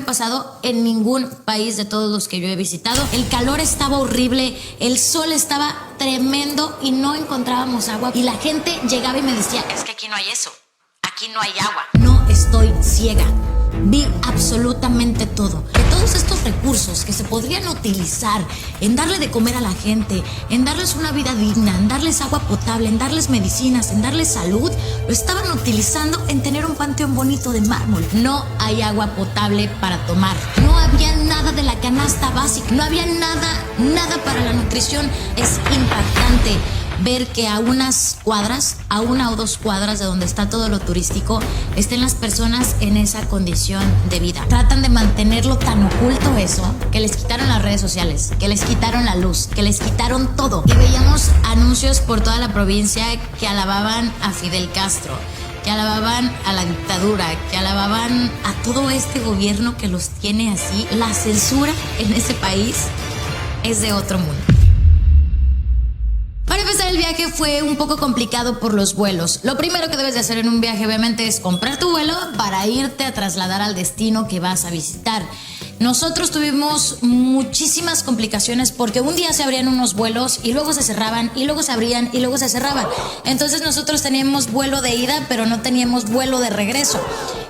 había pasado en ningún país de todos los que yo he visitado. El calor estaba horrible, el sol estaba tremendo y no encontrábamos agua. Y la gente llegaba y me decía, es que aquí no hay eso, aquí no hay agua. No estoy ciega. Vi absolutamente todo. De todos estos recursos que se podrían utilizar en darle de comer a la gente, en darles una vida digna, en darles agua potable, en darles medicinas, en darles salud, lo estaban utilizando en tener un panteón bonito de mármol. No hay agua potable para tomar. No había nada de la canasta básica. No había nada para la nutrición. Es impactante ver que a unas cuadras, a 1 o 2 cuadras de donde está todo lo turístico, estén las personas en esa condición de vida. Tratan de mantenerlo tan oculto eso, que les quitaron las redes sociales, que les quitaron la luz, que les quitaron todo. Y veíamos anuncios por toda la provincia que alababan a Fidel Castro, que alababan a la dictadura, que alababan a todo este gobierno que los tiene así. La censura en ese país es de otro mundo. Para empezar, el viaje fue un poco complicado por los vuelos. Lo primero que debes de hacer en un viaje, obviamente, es comprar tu vuelo para irte a trasladar al destino que vas a visitar. Nosotros tuvimos muchísimas complicaciones porque un día se abrían unos vuelos y luego se cerraban y luego se abrían y luego se cerraban. Entonces nosotros teníamos vuelo de ida, pero no teníamos vuelo de regreso.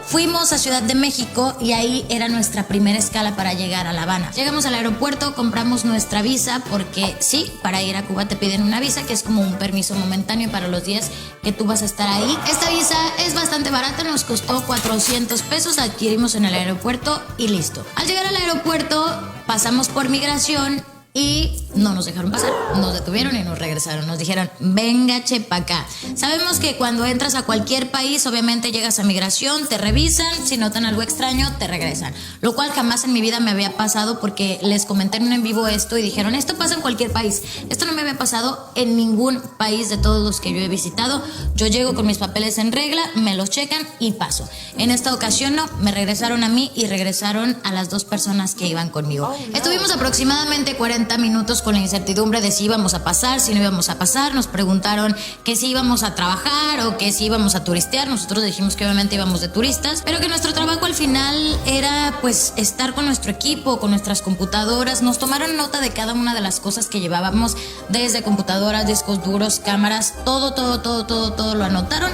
Fuimos a Ciudad de México y ahí era nuestra primera escala para llegar a La Habana. Llegamos al aeropuerto, compramos nuestra visa porque sí, para ir a Cuba te piden una visa que es como un permiso momentáneo para los días que tú vas a estar ahí. Esta visa es bastante barata, nos costó 400 pesos, la adquirimos en el aeropuerto y listo. Al llegar al aeropuerto pasamos por migración y no nos dejaron pasar, nos detuvieron y nos regresaron, nos dijeron, venga pa' acá. Sabemos que cuando entras a cualquier país, obviamente llegas a migración, te revisan, si notan algo extraño, te regresan. Lo cual jamás en mi vida me había pasado porque les comenté en un en vivo esto y dijeron, esto pasa en cualquier país. Esto no me había pasado en ningún país de todos los que yo he visitado. Yo llego con mis papeles en regla, me los checan y paso. En esta ocasión no, me regresaron a mí y regresaron a las 2 personas que iban conmigo. Estuvimos aproximadamente 40 minutos con la incertidumbre de si íbamos a pasar, si no íbamos a pasar. Nos preguntaron que si íbamos a trabajar o que si íbamos a turistear. Nosotros dijimos que obviamente íbamos de turistas, pero que nuestro trabajo al final era pues estar con nuestro equipo, con nuestras computadoras. Nos tomaron nota de cada una de las cosas que llevábamos, desde computadoras, discos duros, cámaras, todo lo anotaron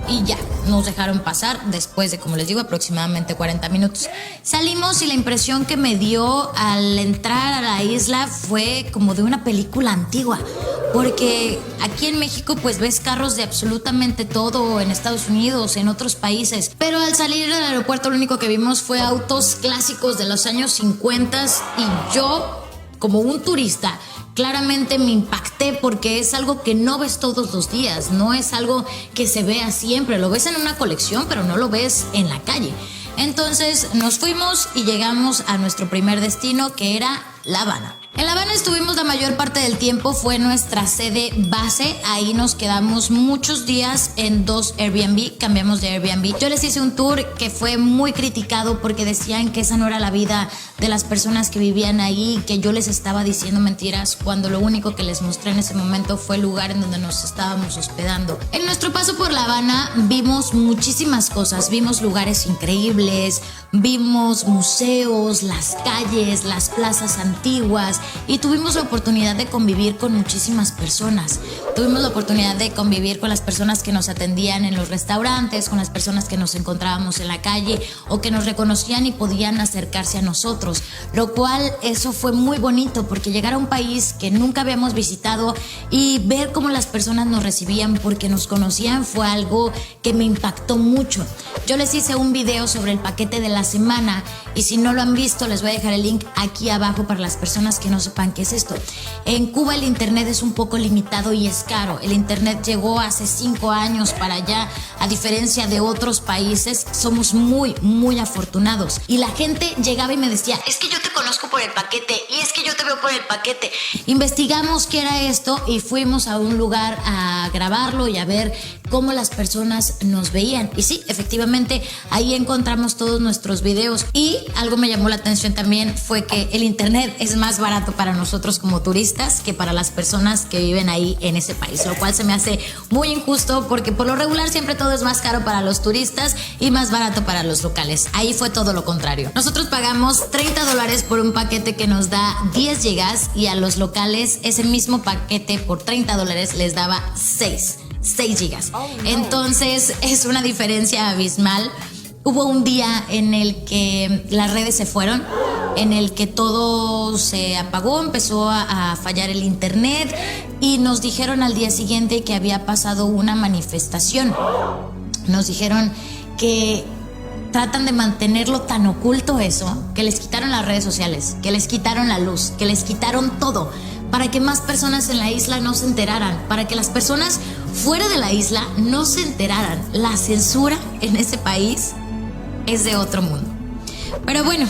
y ya, nos dejaron pasar después de, como les digo, aproximadamente 40 minutos. Salimos y la impresión que me dio al entrar a la isla fue como de una película antigua, porque aquí en México pues ves carros de absolutamente todo, en Estados Unidos, en otros países, pero al salir del aeropuerto lo único que vimos fue autos clásicos de los años 50 y yo, como un turista, claramente me impacté porque es algo que no ves todos los días, no es algo que se vea siempre, lo ves en una colección pero no lo ves en la calle. Entonces nos fuimos y llegamos a nuestro primer destino, que era La Habana. En La Habana estuvimos la mayor parte del tiempo, fue nuestra sede base. Ahí nos quedamos muchos días en 2 Airbnb, cambiamos de Airbnb. Yo les hice un tour que fue muy criticado porque decían que esa no era la vida de las personas que vivían ahí, que yo les estaba diciendo mentiras, cuando lo único que les mostré en ese momento fue el lugar en donde nos estábamos hospedando. En nuestro paso por La Habana vimos muchísimas cosas, vimos lugares increíbles, vimos museos, las calles, las plazas antiguas y tuvimos la oportunidad de convivir con muchísimas personas. Tuvimos la oportunidad de convivir con las personas que nos atendían en los restaurantes, con las personas que nos encontrábamos en la calle o que nos reconocían y podían acercarse a nosotros, lo cual eso fue muy bonito porque llegar a un país que nunca habíamos visitado y ver cómo las personas nos recibían porque nos conocían fue algo que me impactó mucho. Yo les hice un video sobre el paquete de la semana y si no lo han visto les voy a dejar el link aquí abajo para las personas que no sepan qué es esto. En Cuba el internet es un poco limitado y es caro. El internet llegó hace 5 años para allá, a diferencia de otros países. Somos muy afortunados y la gente llegaba y me decía, es que yo te conozco por el paquete y es que yo te veo por el paquete. Investigamos qué era esto y fuimos a un lugar a grabarlo y a ver cómo las personas nos veían y sí, efectivamente Efectivamente, ahí encontramos todos nuestros videos. Y algo me llamó la atención también fue que el internet es más barato para nosotros como turistas que para las personas que viven ahí en ese país, lo cual se me hace muy injusto porque por lo regular siempre todo es más caro para los turistas y más barato para los locales. Ahí fue todo lo contrario. Nosotros pagamos $30 por un paquete que nos da 10 gigas y a los locales ese mismo paquete por $30 les daba 6 gigas. Oh, no. Entonces es una diferencia abismal. Hubo un día en el que las redes se fueron, en el que todo se apagó, empezó a fallar el internet y nos dijeron al día siguiente que había pasado una manifestación. Nos dijeron que tratan de mantenerlo tan oculto eso, que les quitaron las redes sociales, que les quitaron la luz, que les quitaron todo, para que más personas en la isla no se enteraran, para que las personas fuera de la isla no se enteraran. La censura en ese país es de otro mundo. Pero bueno,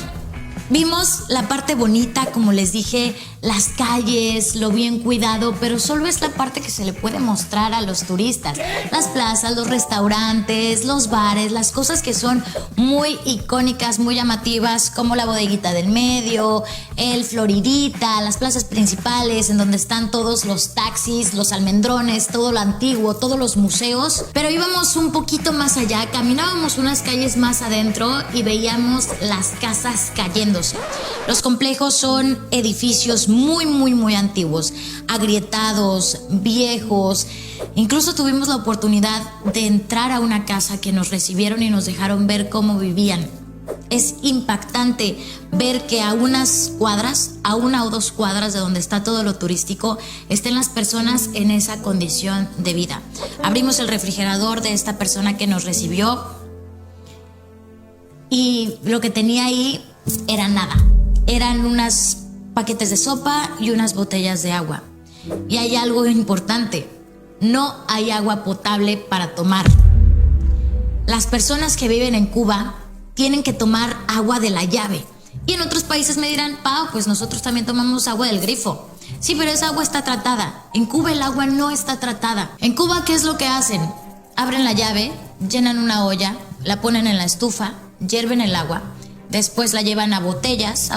vimos la parte bonita, como les dije, las calles, lo bien cuidado, pero solo es la parte que se le puede mostrar a los turistas. Las plazas, los restaurantes, los bares, las cosas que son muy icónicas, muy llamativas, como la bodeguita del medio, el Floridita, las plazas principales en donde están todos los taxis, los almendrones, todo lo antiguo, todos los museos. Pero íbamos un poquito más allá, caminábamos unas calles más adentro y veíamos las casas cayéndose. Los complejos son edificios muy antiguos, agrietados, viejos. Incluso tuvimos la oportunidad de entrar a una casa que nos recibieron y nos dejaron ver cómo vivían. Es impactante ver que a unas cuadras, a 1 o 2 cuadras de donde está todo lo turístico, estén las personas en esa condición de vida. Abrimos el refrigerador de esta persona que nos recibió y lo que tenía ahí era nada. Eran unos paquetes de sopa y unas botellas de agua. Y hay algo importante: no hay agua potable para tomar. Las personas que viven en Cuba tienen que tomar agua de la llave. Y en otros países me dirán, Pau, pues nosotros también tomamos agua del grifo. Sí, pero esa agua está tratada. En Cuba el agua no está tratada. En Cuba, ¿qué es lo que hacen? Abren la llave, llenan una olla, la ponen en la estufa, hierven el agua. Después la llevan a botellas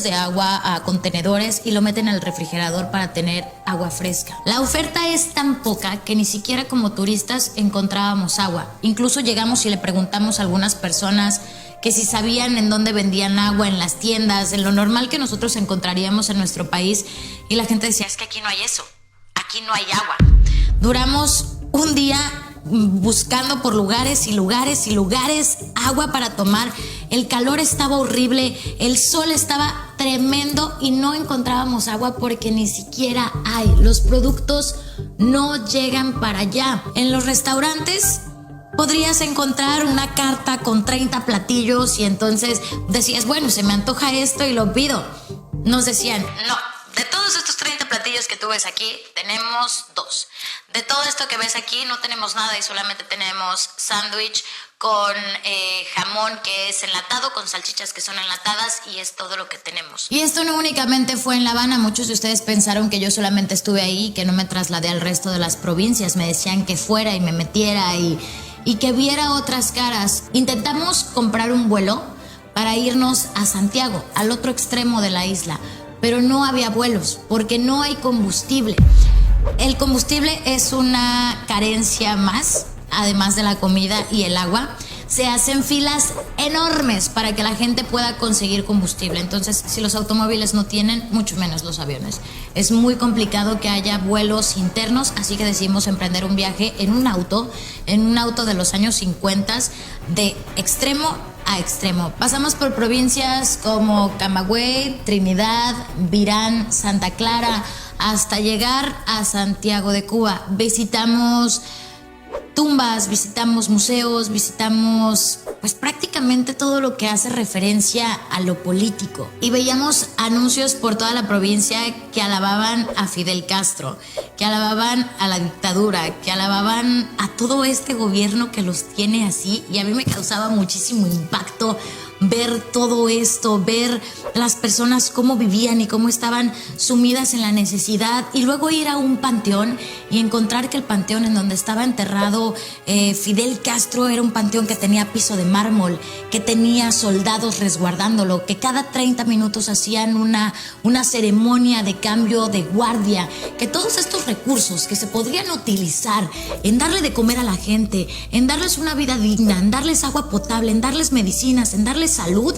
de agua, a contenedores y lo meten al refrigerador para tener agua fresca. La oferta es tan poca que ni siquiera como turistas encontrábamos agua. Incluso llegamos y le preguntamos a algunas personas que si sabían en dónde vendían agua, en las tiendas, en lo normal que nosotros encontraríamos en nuestro país. Y la gente decía, es que aquí no hay eso, aquí no hay agua. Duramos un día buscando por lugares y lugares y lugares agua para tomar. El calor estaba horrible, el sol estaba tremendo y no encontrábamos agua porque ni siquiera hay. Los productos no llegan para allá. En los restaurantes podrías encontrar una carta con 30 platillos y entonces decías, bueno, se me antoja esto y lo pido. Nos decían, no, de todos estos 30 platillos que tú ves aquí, tenemos 2. De todo esto que ves aquí no tenemos nada y solamente tenemos sándwich con jamón que es enlatado, con salchichas que son enlatadas y es todo lo que tenemos. Y esto no únicamente fue en La Habana. Muchos de ustedes pensaron que yo solamente estuve ahí y que no me trasladé al resto de las provincias. Me decían que fuera y me metiera y que viera otras caras. Intentamos comprar un vuelo para irnos a Santiago, al otro extremo de la isla, pero no había vuelos porque no hay combustible. El combustible es una carencia más, además de la comida y el agua. Se hacen filas enormes para que la gente pueda conseguir combustible. Entonces, si los automóviles no tienen, mucho menos los aviones. Es muy complicado que haya vuelos internos, así que decidimos emprender un viaje en un auto de los años 50, de extremo a extremo. Pasamos por provincias como Camagüey, Trinidad, Virán, Santa Clara, hasta llegar a Santiago de Cuba. Visitamos tumbas, visitamos museos, visitamos pues prácticamente todo lo que hace referencia a lo político. Y veíamos anuncios por toda la provincia que alababan a Fidel Castro, que alababan a la dictadura, que alababan a todo este gobierno que los tiene así. Y a mí me causaba muchísimo impacto ver todo esto, ver las personas cómo vivían y cómo estaban sumidas en la necesidad, y luego ir a un panteón y encontrar que el panteón en donde estaba enterrado Fidel Castro era un panteón que tenía piso de mármol, que tenía soldados resguardándolo, que cada 30 minutos hacían una ceremonia de cambio de guardia, que todos estos recursos que se podrían utilizar en darle de comer a la gente, en darles una vida digna, en darles agua potable, en darles medicinas, en darles salud,